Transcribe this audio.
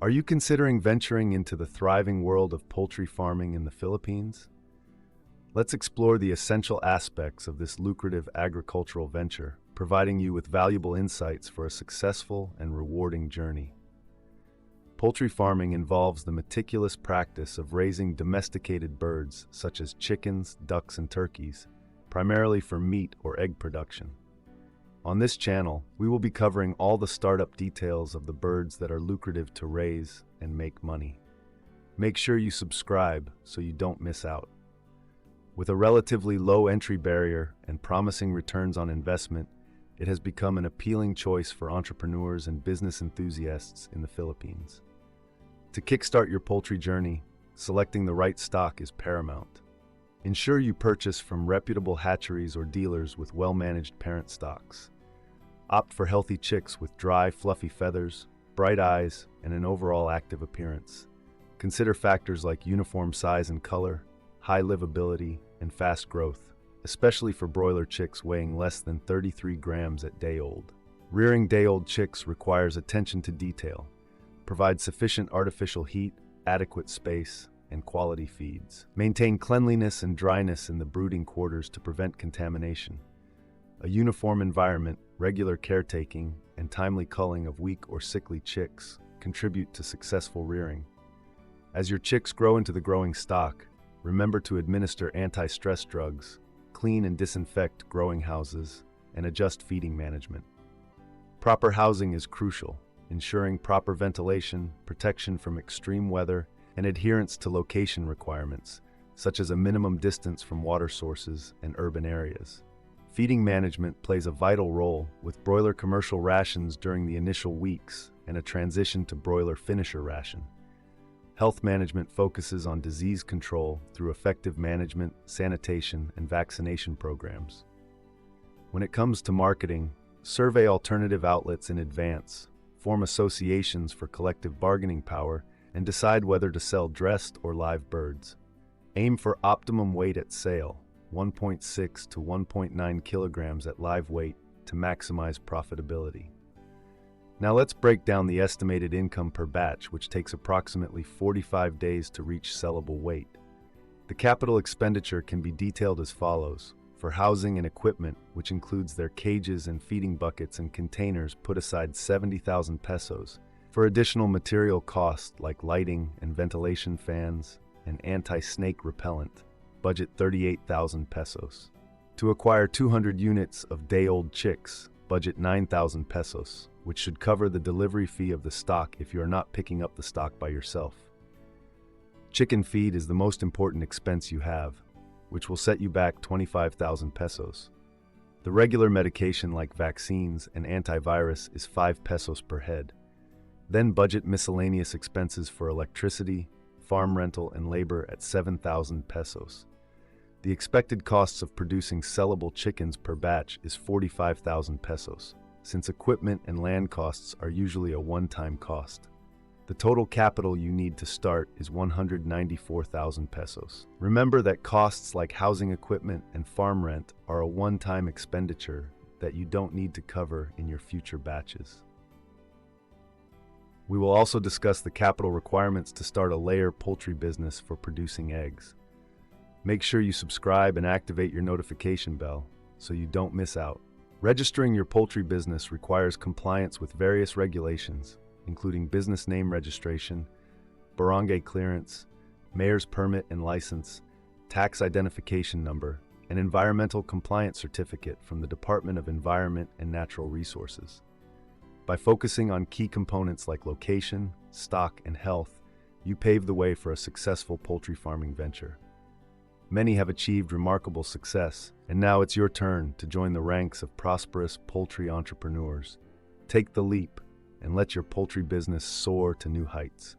Are you considering venturing into the thriving world of poultry farming in the Philippines? Let's explore the essential aspects of this lucrative agricultural venture, providing you with valuable insights for a successful and rewarding journey. Poultry farming involves the meticulous practice of raising domesticated birds such as chickens, ducks, and turkeys, primarily for meat or egg production. On this channel, we will be covering all the startup details of the birds that are lucrative to raise and make money. Make sure you subscribe so you don't miss out. With a relatively low entry barrier and promising returns on investment, it has become an appealing choice for entrepreneurs and business enthusiasts in the Philippines. To kickstart your poultry journey, selecting the right stock is paramount. Ensure you purchase from reputable hatcheries or dealers with well-managed parent stocks. Opt for healthy chicks with dry, fluffy feathers, bright eyes, and an overall active appearance. Consider factors like uniform size and color, high livability, and fast growth, especially for broiler chicks weighing less than 33 grams at day old. Rearing day-old chicks requires attention to detail. Provide sufficient artificial heat, adequate space, and quality feeds. Maintain cleanliness and dryness in the brooding quarters to prevent contamination. A uniform environment, regular caretaking, and timely culling of weak or sickly chicks contribute to successful rearing. As your chicks grow into the growing stock, remember to administer anti-stress drugs, clean and disinfect growing houses, and adjust feeding management. Proper housing is crucial, ensuring proper ventilation, protection from extreme weather, and adherence to location requirements, such as a minimum distance from water sources and urban areas. Feeding management plays a vital role, with broiler commercial rations during the initial weeks and a transition to broiler finisher ration. Health management focuses on disease control through effective management, sanitation, and vaccination programs. When it comes to marketing, survey alternative outlets in advance, form associations for collective bargaining power, and decide whether to sell dressed or live birds. Aim for optimum weight at sale, 1.6 to 1.9 kilograms at live weight, to maximize profitability. Now let's break down the estimated income per batch, which takes approximately 45 days to reach sellable weight. The capital expenditure can be detailed as follows. For housing and equipment, which includes their cages and feeding buckets and containers, put aside 70,000 pesos. For additional material costs like lighting and ventilation fans and anti-snake repellent, budget 38,000 pesos. To acquire 200 units of day-old chicks, budget 9,000 pesos, which should cover the delivery fee of the stock if you are not picking up the stock by yourself. Chicken feed is the most important expense you have, which will set you back 25,000 pesos. The regular medication like vaccines and antivirus is 5 pesos per head. Then budget miscellaneous expenses for electricity, farm rental, and labor at 7,000 pesos. The expected costs of producing sellable chickens per batch is 45,000 pesos, since equipment and land costs are usually a one-time cost. The total capital you need to start is 194,000 pesos. Remember that costs like housing equipment and farm rent are a one-time expenditure that you don't need to cover in your future batches. We will also discuss the capital requirements to start a layer poultry business for producing eggs. Make sure you subscribe and activate your notification bell so you don't miss out. Registering your poultry business requires compliance with various regulations, including business name registration, barangay clearance, mayor's permit and license, tax identification number, and environmental compliance certificate from the Department of Environment and Natural Resources. By focusing on key components like location, stock, and health, you pave the way for a successful poultry farming venture. Many have achieved remarkable success, and now it's your turn to join the ranks of prosperous poultry entrepreneurs. Take the leap and let your poultry business soar to new heights.